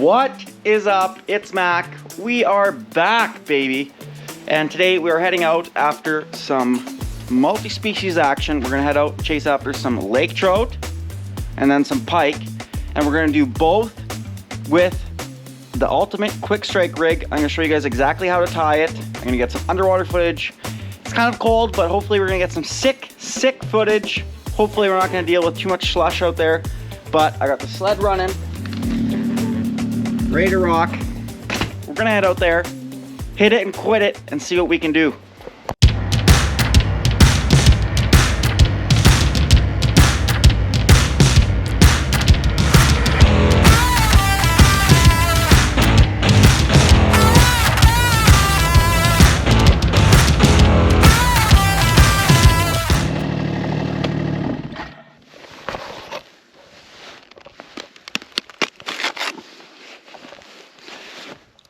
What is up? It's Mac. We are back, baby. And today we are heading out after some multi-species action. We're gonna head out, chase after some lake trout and then some pike. And we're gonna do both with the ultimate quick strike rig. I'm gonna show you guys exactly how to tie it. I'm gonna get some underwater footage. It's kind of cold, but hopefully we're gonna get some sick footage. Hopefully we're not gonna deal with too much slush out there. But I got the sled running, ready to rock. We're gonna head out there, hit it and quit it, and see what we can do.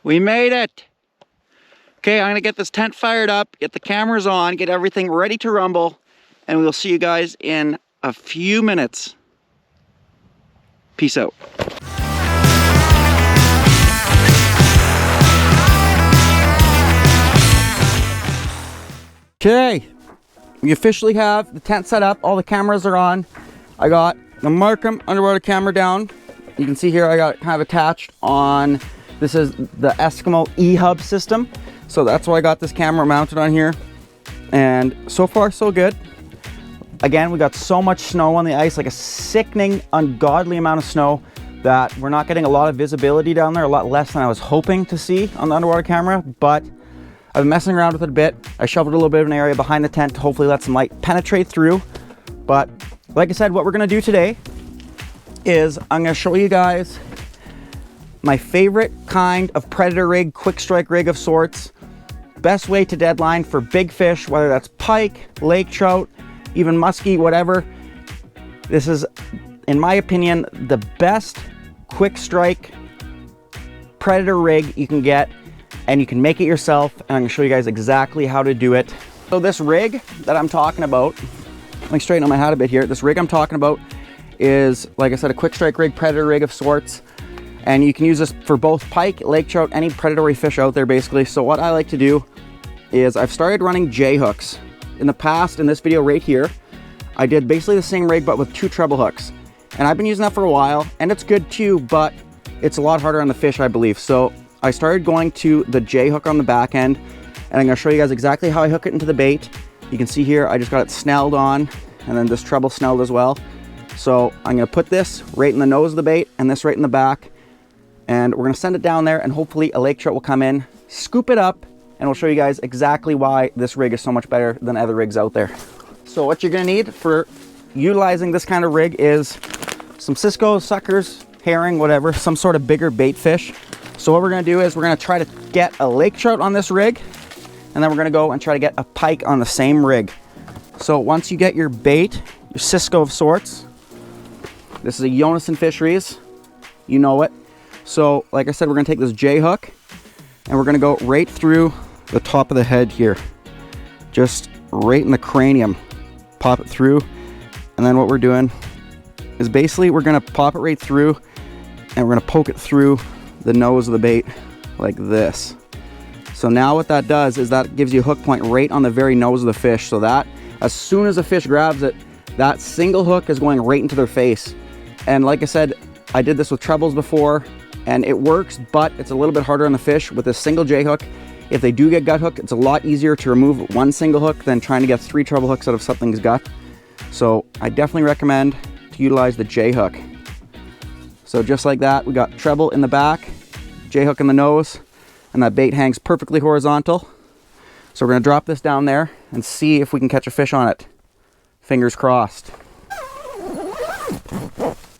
We made it. Okay, I'm gonna get this tent fired up, get the cameras on, get everything ready to rumble, and we'll see you guys in a few minutes. Peace out. Okay, we officially have the tent set up, all the cameras are on. I got the Markham underwater camera down. You can see here I got it kind of attached on. This is the Eskimo E-hub system. So that's why I got this camera mounted on here. And so far, so good. Again, we got so much snow on the ice, like a sickening, ungodly amount of snow, that we're not getting a lot of visibility down there, a lot less than I was hoping to see on the underwater camera. But I've been messing around with it a bit. I shoveled a little bit of an area behind the tent to hopefully let some light penetrate through. But like I said, what we're gonna do today is I'm gonna show you guys my favorite kind of predator rig, quick strike rig of sorts. Best way to deadline for big fish, whether that's pike, lake trout, even muskie, whatever. This is, in my opinion, the best quick strike predator rig you can get, and you can make it yourself, and I'm gonna show you guys exactly how to do it. So this rig that I'm talking about, let me straighten out my hat a bit here. This rig I'm talking about is, like I said, a quick strike rig, predator rig of sorts. And you can use this for both pike, lake trout, any predatory fish out there basically. So what I like to do is I've started running J hooks. In the past, in this video right here, I did basically the same rig but with 2 treble hooks. And I've been using that for a while, and it's good too, but it's a lot harder on the fish, I believe. So I started going to the J hook on the back end, and I'm gonna show you guys exactly how I hook it into the bait. You can see here, I just got it snelled on, and then this treble snelled as well. So I'm gonna put this right in the nose of the bait, and this right in the back. And we're gonna send it down there, and hopefully a lake trout will come in, scoop it up, and we'll show you guys exactly why this rig is so much better than other rigs out there. So what you're gonna need for utilizing this kind of rig is some Cisco, suckers, herring, whatever, some sort of bigger bait fish. So what we're gonna do is we're gonna try to get a lake trout on this rig, and then we're gonna go and try to get a pike on the same rig. So once you get your bait, your Cisco of sorts, this is a Johansson Fisheries, you know it. So, like I said, we're gonna take this J hook and we're gonna go right through the top of the head here. Just right in the cranium. Pop it through. And then what we're doing is basically we're gonna pop it right through, and we're gonna poke it through the nose of the bait like this. So now what that does is that gives you a hook point right on the very nose of the fish, so that as soon as the fish grabs it, that single hook is going right into their face. And like I said, I did this with trebles before, and it works, but it's a little bit harder on the fish with a single J hook. If they do get gut hook, it's a lot easier to remove one single hook than trying to get 3 treble hooks out of something's gut. So I definitely recommend to utilize the J hook. So just like that, we got treble in the back, J hook in the nose, and that bait hangs perfectly horizontal. So we're gonna drop this down there and see if we can catch a fish on it. Fingers crossed.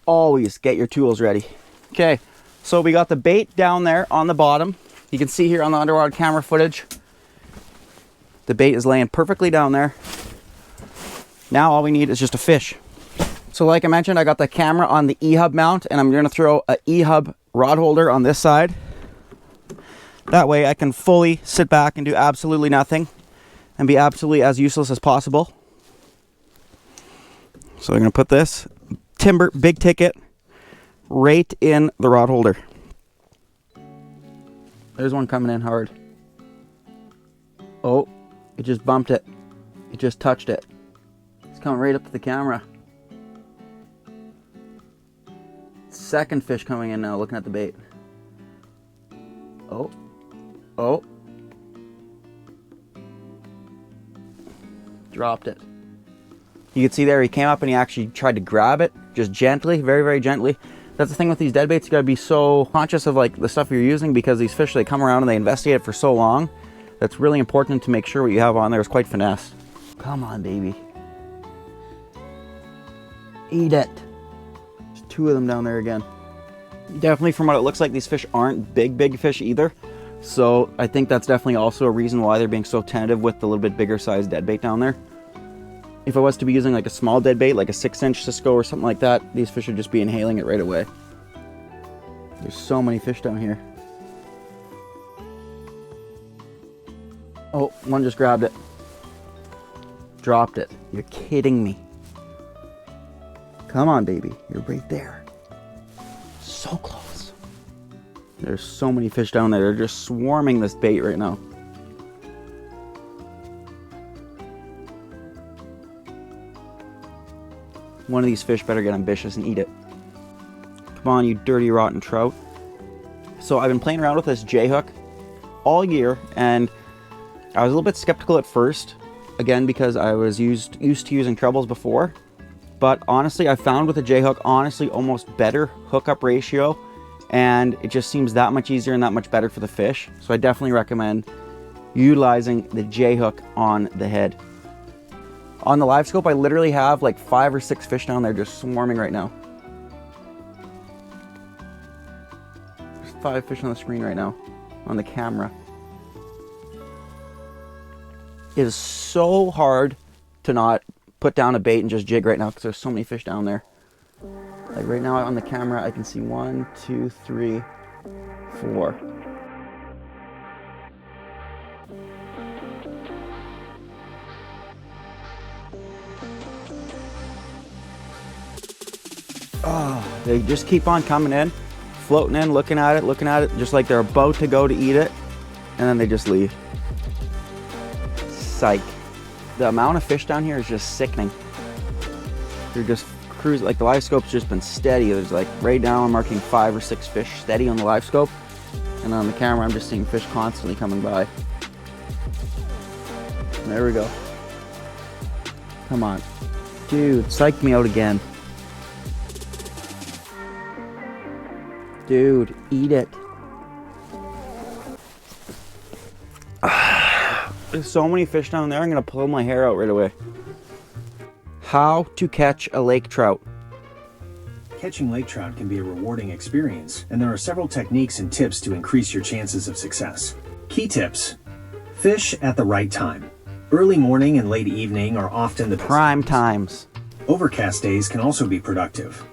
Always get your tools ready. Okay. So we got the bait down there on the bottom. You can see here on the underwater camera footage, the bait is laying perfectly down there. Now all we need is just a fish. So like I mentioned, I got the camera on the E-hub mount, and I'm gonna throw a E-hub rod holder on this side. That way I can fully sit back and do absolutely nothing and be absolutely as useless as possible. So I'm gonna put this timber big ticket right in the rod holder. There's one coming in hard. Oh, it just bumped it. It just touched it. It's coming right up to the camera. Second fish coming in now, looking at the bait. Oh, oh. Dropped it. You can see there, he came up and he actually tried to grab it, just gently, very, very gently. That's the thing with these dead baits, you gotta be so conscious of like the stuff you're using, because these fish, they come around and they investigate it for so long. That's really important to make sure what you have on there is quite finesse. Come on, baby. Eat it. There's two of them down there again. Definitely from what it looks like, these fish aren't big fish either. So I think that's definitely also a reason why they're being so tentative with the little bit bigger size dead bait down there. If I was to be using like a small dead bait, like a 6-inch Cisco or something like that, these fish would just be inhaling it right away. There's so many fish down here. Oh, one just grabbed it. Dropped it. You're kidding me. Come on, baby. You're right there. So close. There's so many fish down there. They're just swarming this bait right now. One of these fish better get ambitious and eat it. Come on, you dirty, rotten trout. So I've been playing around with this J-hook all year, and I was a little bit skeptical at first, again, because I was used to using trebles before. But honestly, I found with a J-hook, honestly, almost better hookup ratio, and it just seems that much easier and that much better for the fish. So I definitely recommend utilizing the J-hook on the head. On the live scope, I literally have like 5 or 6 fish down there just swarming right now. There's 5 fish on the screen right now, on the camera. It is so hard to not put down a bait and just jig right now because there's so many fish down there. Like right now on the camera, I can see 1, 2, 3, 4. Oh, they just keep on coming in, floating in, looking at it, just like they're about to go to eat it, and then they just leave. Psych. The amount of fish down here is just sickening. They're just cruising, like the live scope's just been steady. There's like, right now I'm marking 5 or 6 fish steady on the live scope, and on the camera I'm just seeing fish constantly coming by. There we go. Come on. Dude, psych me out again. Dude, eat it. There's so many fish down there, I'm gonna pull my hair out right away. How to catch a lake trout. Catching lake trout can be a rewarding experience, and there are several techniques and tips to increase your chances of success. Key tips: fish at the right time. Early morning and late evening are often the prime times. Overcast days can also be productive.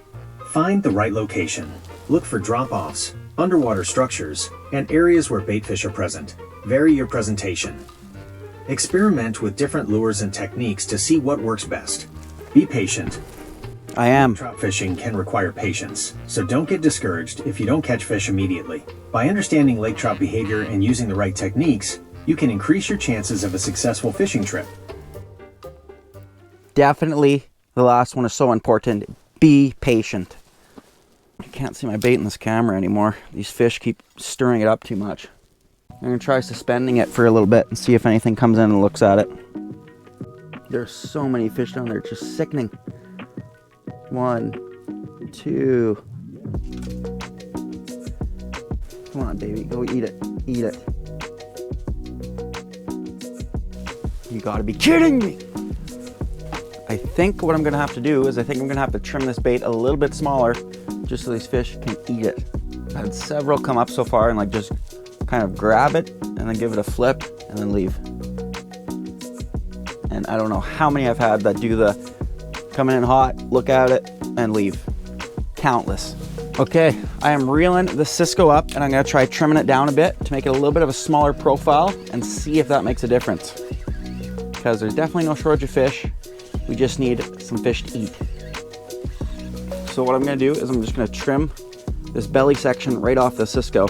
Find the right location. Look for drop-offs, underwater structures, and areas where bait fish are present. Vary your presentation. Experiment with different lures and techniques to see what works best. Be patient. I am. Trout fishing can require patience, so don't get discouraged if you don't catch fish immediately. By understanding lake trout behavior and using the right techniques, you can increase your chances of a successful fishing trip. Definitely, the last one is so important. Be patient. I can't see my bait in this camera anymore. These fish keep stirring it up too much. I'm gonna try suspending it for a little bit and see if anything comes in and looks at it. There's so many fish down there, it's just sickening. 1, 2. Come on, baby, go eat it. Eat it. You gotta be kidding me! I think what I'm gonna have to do is I'm gonna have to trim this bait a little bit smaller just so these fish can eat it. I've had several come up so far and like just kind of grab it and then give it a flip and then leave. And I don't know how many I've had that do the coming in hot, look at it, and leave. Countless. Okay, I am reeling the Cisco up and I'm gonna try trimming it down a bit to make it a little bit of a smaller profile and see if that makes a difference. Because there's definitely no shortage of fish. We just need some fish to eat. So what I'm gonna do is I'm just gonna trim this belly section right off the Cisco.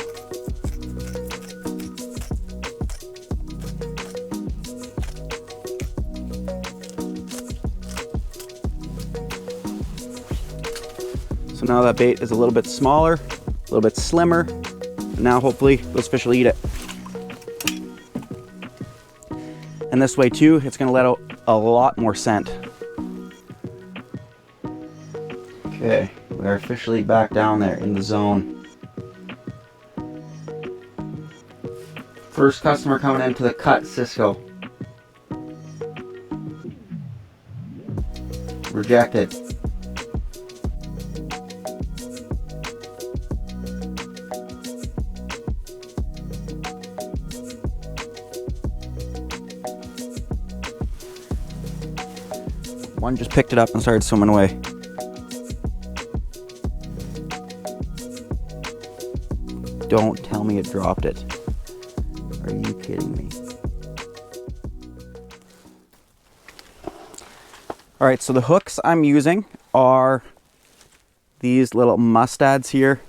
So now that bait is a little bit smaller, a little bit slimmer. And now hopefully those fish will eat it. And this way too, it's gonna let out a lot more scent. Okay, we're officially back down there in the zone. First customer coming into the cut, Cisco. Rejected. One just picked it up and started swimming away. Don't tell me it dropped it. Are you kidding me? All right, so the hooks I'm using are these little mustads here.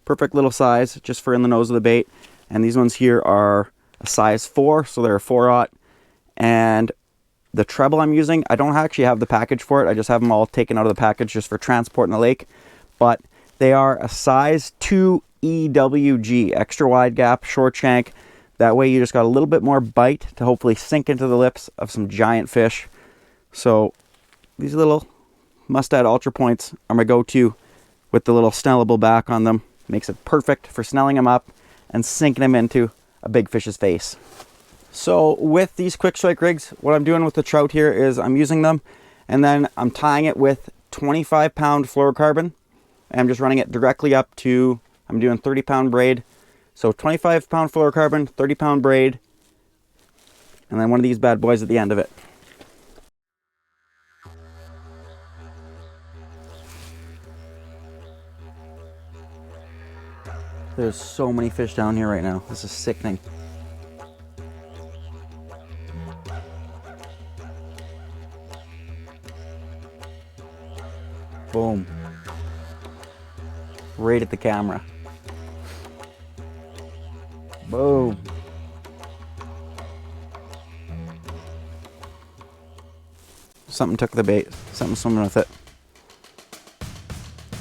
Perfect little size, just for in the nose of the bait. And these ones here are a size 4, so they're a 4/0. And the treble I'm using, I don't actually have the package for it. I just have them all taken out of the package just for transport in the lake. But they are a size 2 EWG, extra wide gap, short shank. That way you just got a little bit more bite to hopefully sink into the lips of some giant fish. So these little Mustad Ultra Points are my go-to with the little snellable back on them. Makes it perfect for snelling them up and sinking them into a big fish's face. So with these quick strike rigs, what I'm doing with the trout here is I'm using them and then I'm tying it with 25-pound fluorocarbon. And I'm just running it directly up to, I'm doing 30-pound braid. So 25-pound fluorocarbon, 30-pound braid, and then one of these bad boys at the end of it. There's so many fish down here right now. This is sickening. Boom. Right at the camera. Boom. Something took the bait. Something swimming with it.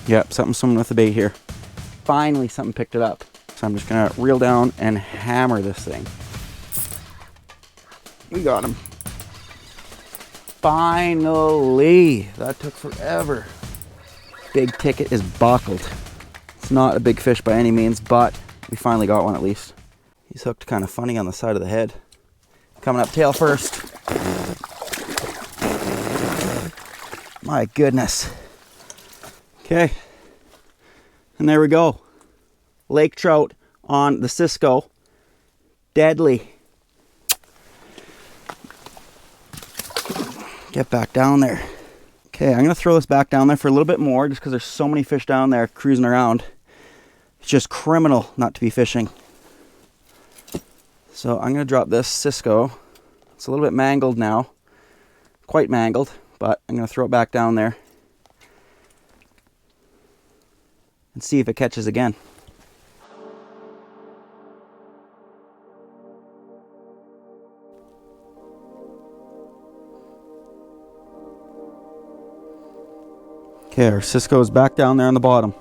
Yep, something swimming with the bait here. Finally, something picked it up. So I'm just gonna reel down and hammer this thing. We got him. Finally! That took forever. Big ticket is buckled. It's not a big fish by any means, but we finally got one at least. He's hooked kind of funny on the side of the head. Coming up tail first. My goodness. Okay. And there we go. Lake trout on the Cisco. Deadly. Get back down there. Okay, I'm gonna throw this back down there for a little bit more just because there's so many fish down there cruising around. It's just criminal not to be fishing. So I'm gonna drop this Cisco. It's a little bit mangled now. Quite mangled, but I'm gonna throw it back down there and see if it catches again. Okay, our Cisco is back down there on the bottom.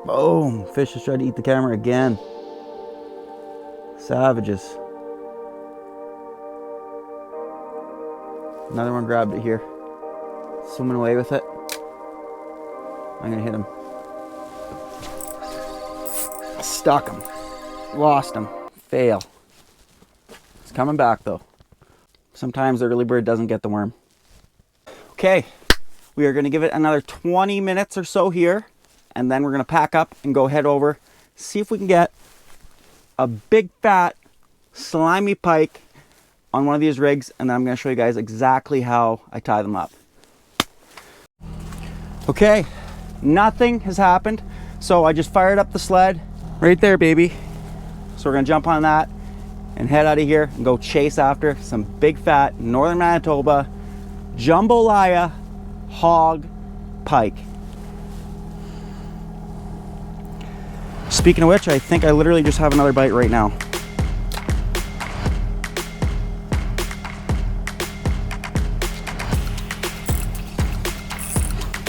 Boom! Fish has tried to eat the camera again. Savages. Another one grabbed it here. Swimming away with it. I'm gonna hit him. Stuck him. Lost him. Fail. It's coming back though. Sometimes the early bird doesn't get the worm. Okay, we are gonna give it another 20 minutes or so here, and then we're gonna pack up and go head over, see if we can get a big fat slimy pike on one of these rigs, and then I'm gonna show you guys exactly how I tie them up. Okay, nothing has happened. So I just fired up the sled right there, baby. So we're gonna jump on that and head out of here and go chase after some big fat Northern Manitoba jambalaya hog pike. Speaking of which, I think I literally just have another bite right now.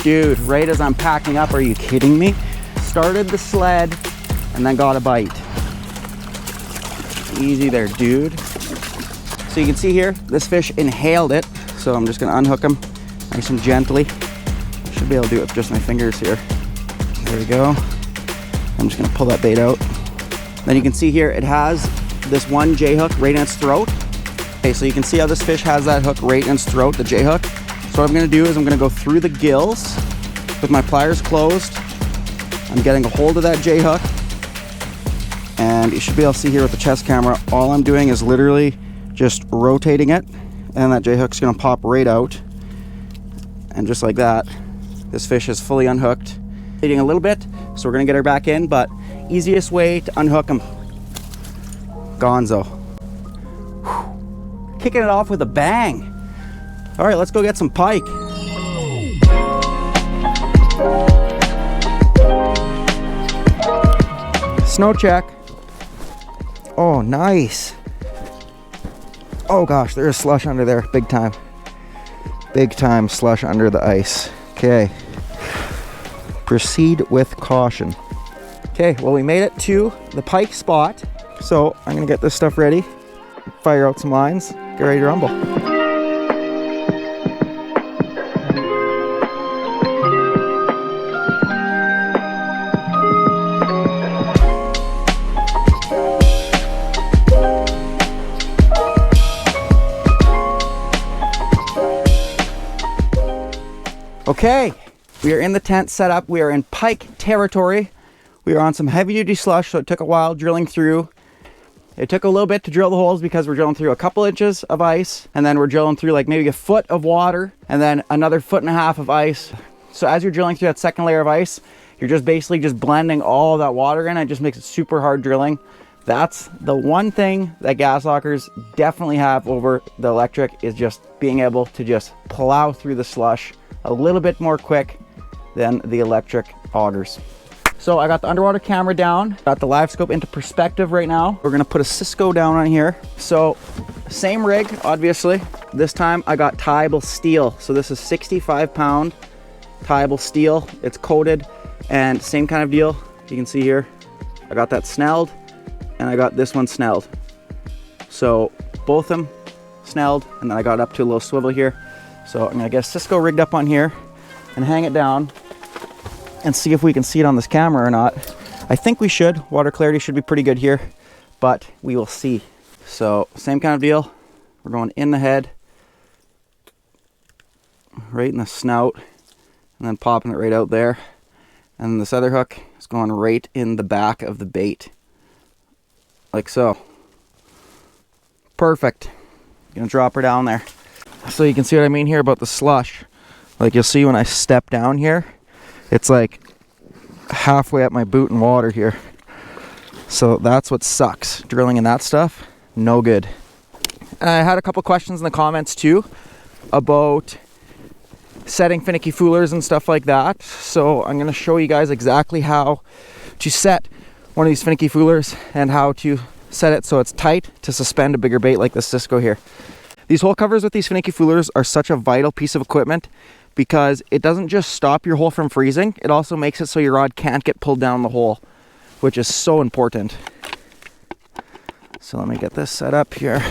Dude, right as I'm packing up, are you kidding me? Started the sled and then got a bite. Easy there, dude. So you can see here, this fish inhaled it. So I'm just gonna unhook him nice and gently. Should be able to do it with just my fingers here. There we go. I'm just gonna pull that bait out. Then you can see here, it has this one J hook right in its throat. Okay, so you can see how this fish has that hook right in its throat, the J hook. So what I'm gonna do is I'm gonna go through the gills with my pliers closed. I'm getting a hold of that J hook. And you should be able to see here with the chest camera, all I'm doing is literally just rotating it, and that J hook's gonna pop right out. And just like that, this fish is fully unhooked. Eating a little bit, so we're gonna get her back in, but easiest way to unhook them, gonzo. Whew. Kicking it off with a bang. All right, let's go get some pike. Snow check. Oh, nice. Oh gosh, there is slush under there, big time. Big time slush under the ice. Okay. Proceed with caution. Okay, well, we made it to the pike spot. So I'm gonna get this stuff ready, fire out some lines, get ready to rumble. Okay, we are in the tent set up. We are in pike territory. We are on some heavy duty slush, so it took a while drilling through. It took a little bit to drill the holes because we're drilling through a couple inches of ice, and then we're drilling through like maybe a foot of water, and then another 1.5 feet of ice. So as you're drilling through that second layer of ice, you're just basically just blending all that water in. It just makes it super hard drilling. That's the one thing that gas lockers definitely have over the electric, is just being able to just plow through the slush a little bit more quick than the electric augers. So I got the underwater camera down, got the live scope into perspective right now. We're gonna put a Cisco down on here. So same rig, obviously. This time I got tieable steel. So this is 65-pound tieable steel. It's coated, and same kind of deal. You can see here, I got that snelled and I got this one snelled. So both of them snelled, and then I got up to a little swivel here. So I'm gonna get a Cisco rigged up on here and hang it down and see if we can see it on this camera or not. I think we should. Water clarity should be pretty good here, but we will see. So same kind of deal. We're going in the head, right in the snout, and then popping it right out there. And then this other hook is going right in the back of the bait, like so. Perfect. Gonna drop her down there. So you can see what I mean here about the slush. Like you'll see when I step down here, it's like halfway up my boot in water here. So that's what sucks. Drilling in that stuff, no good. And I had a couple questions in the comments too about setting finicky foolers and stuff like that. So I'm gonna show you guys exactly how to set one of these finicky foolers and how to set it so it's tight to suspend a bigger bait like this Cisco here. These hole covers with these finicky foolers are such a vital piece of equipment because it doesn't just stop your hole from freezing, it also makes it so your rod can't get pulled down the hole, which is so important. So let me get this set up here.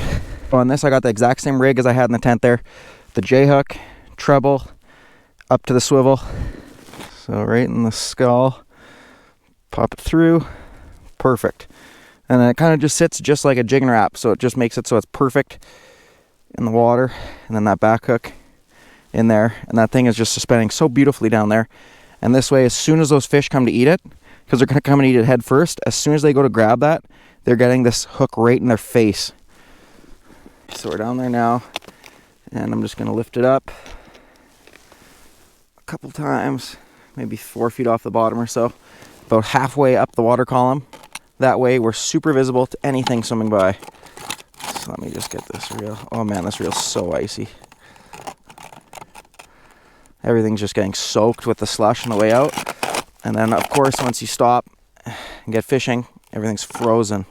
On this, I got the exact same rig as I had in the tent there. The J-hook, treble, up to the swivel. So right in the skull, pop it through, perfect. And then it kind of just sits just like a jig and wrap, so it just makes it so it's perfect in the water. And then that back hook in there, and that thing is just suspending so beautifully down there. And this way, as soon as those fish come to eat it, because they're going to come and eat it head first, as soon as they go to grab that, they're getting this hook right in their face. So we're down there now, and I'm just going to lift it up a couple times, maybe 4 feet off the bottom or so, about halfway up the water column. That way we're super visible to anything swimming by. So let me just get this reel. Oh man, this reel's so icy. Everything's just getting soaked with the slush on the way out. And then of course, once you stop and get fishing, everything's frozen.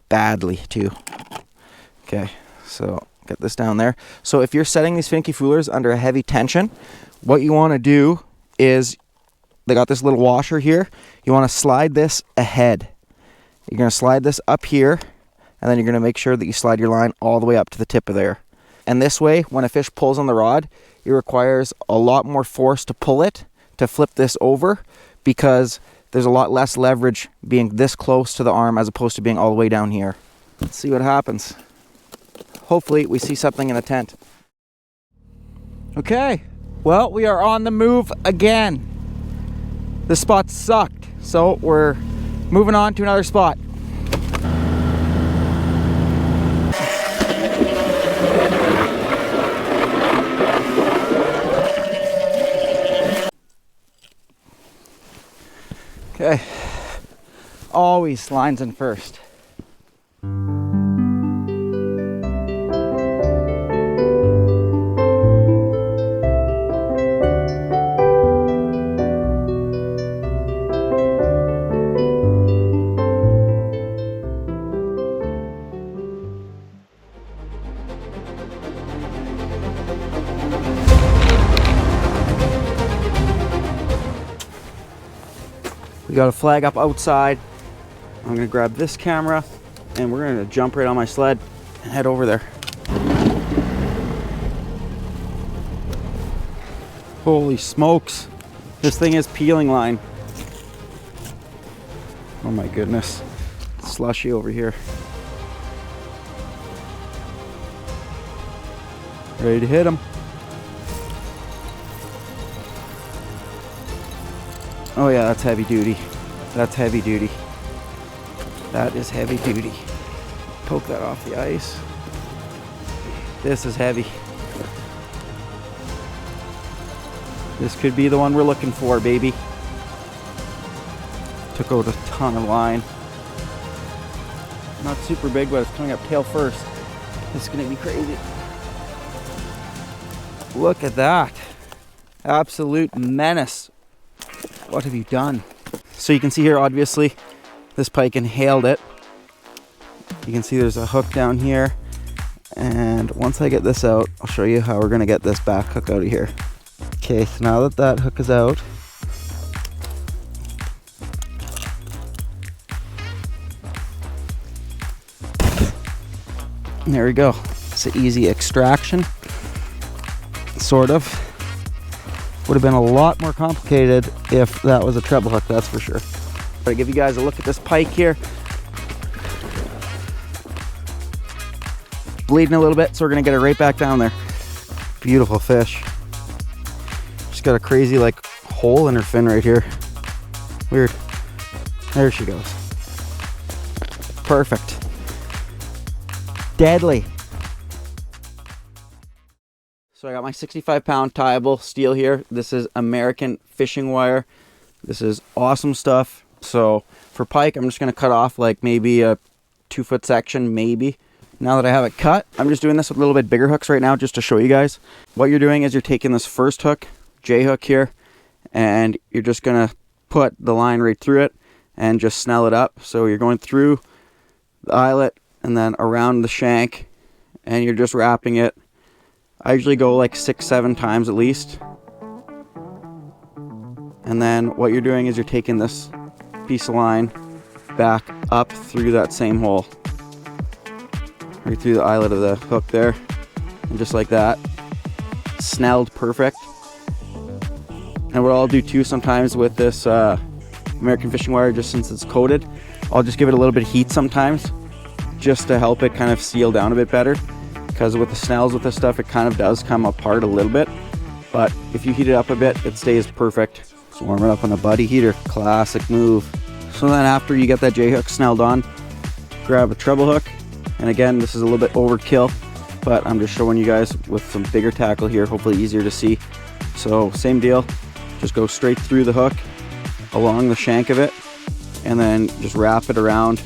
Badly too. Okay, so get this down there. So if you're setting these finicky foolers under a heavy tension, what you want to do is, they got this little washer here. You want to slide this ahead. You're going to slide this up here, and then you're going to make sure that you slide your line all the way up to the tip of there. And this way, when a fish pulls on the rod, it requires a lot more force to pull it, to flip this over, because there's a lot less leverage being this close to the arm as opposed to being all the way down here. Let's see what happens. Hopefully we see something in the tent. Okay, well, we are on the move again. This spot sucked, so we're moving on to another spot. Okay, always lines in first. We got a flag up outside. I'm gonna grab this camera and we're gonna jump right on my sled and head over there. Holy smokes. This thing is peeling line. Oh my goodness. It's slushy over here. Ready to hit him. Oh yeah, that's heavy duty. That's heavy duty. That is heavy duty. Poke that off the ice. This is heavy. This could be the one we're looking for, baby. Took out a ton of line. Not super big, but it's coming up tail first. This is gonna be crazy. Look at that. Absolute menace. What have you done? So you can see here, obviously, this pike inhaled it. You can see there's a hook down here. And once I get this out, I'll show you how we're gonna get this back hook out of here. Okay, so now that that hook is out, there we go. It's an easy extraction, sort of. Would have been a lot more complicated if that was a treble hook, that's for sure. I'll give you guys a look at this pike here. Bleeding a little bit, so we're gonna get it right back down there. Beautiful fish. She's got a crazy like hole in her fin right here. Weird. There she goes. Perfect. Deadly. So I got my 65-pound tieable steel here. This is American fishing wire. This is awesome stuff. So for pike, I'm just gonna cut off like maybe a 2-foot section, maybe. Now that I have it cut, I'm just doing this with a little bit bigger hooks right now just to show you guys. What you're doing is you're taking this first hook, J hook here, and you're just gonna put the line right through it and just snell it up. So you're going through the eyelet and then around the shank, and you're just wrapping it. I usually go like 6-7 times at least. And then what you're doing is you're taking this piece of line back up through that same hole. Right through the eyelet of the hook there. And just like that. Snelled perfect. And what I'll do too sometimes with this American fishing wire, just since it's coated, I'll just give it a little bit of heat sometimes, just to help it kind of seal down a bit better. Because with the snells with this stuff, it kind of does come apart a little bit. But if you heat it up a bit, it stays perfect. So warm it up on a buddy heater, classic move. So then after you get that J-hook snelled on, grab a treble hook. And again, this is a little bit overkill, but I'm just showing you guys with some bigger tackle here, hopefully easier to see. So same deal, just go straight through the hook, along the shank of it, and then just wrap it around.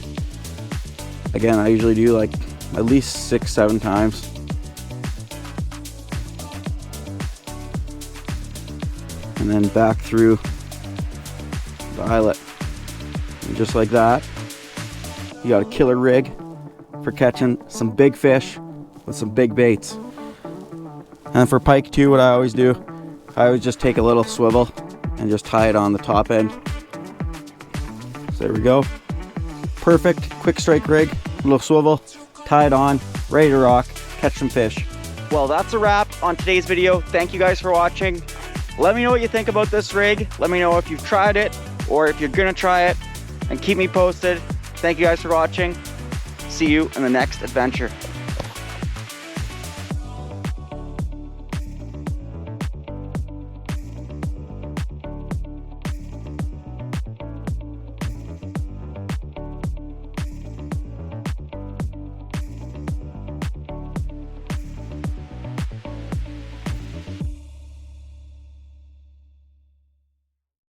Again, I usually do like at least 6-7 times. And then back through the eyelet. And just like that, you got a killer rig for catching some big fish with some big baits. And for pike too, what I always do, I always just take a little swivel and just tie it on the top end. So there we go. Perfect quick strike rig, little swivel, tie it on, ready to rock, catch some fish. Well, that's a wrap on today's video. Thank you guys for watching. Let me know what you think about this rig. Let me know if you've tried it or if you're gonna try it, and keep me posted. Thank you guys for watching. See you in the next adventure.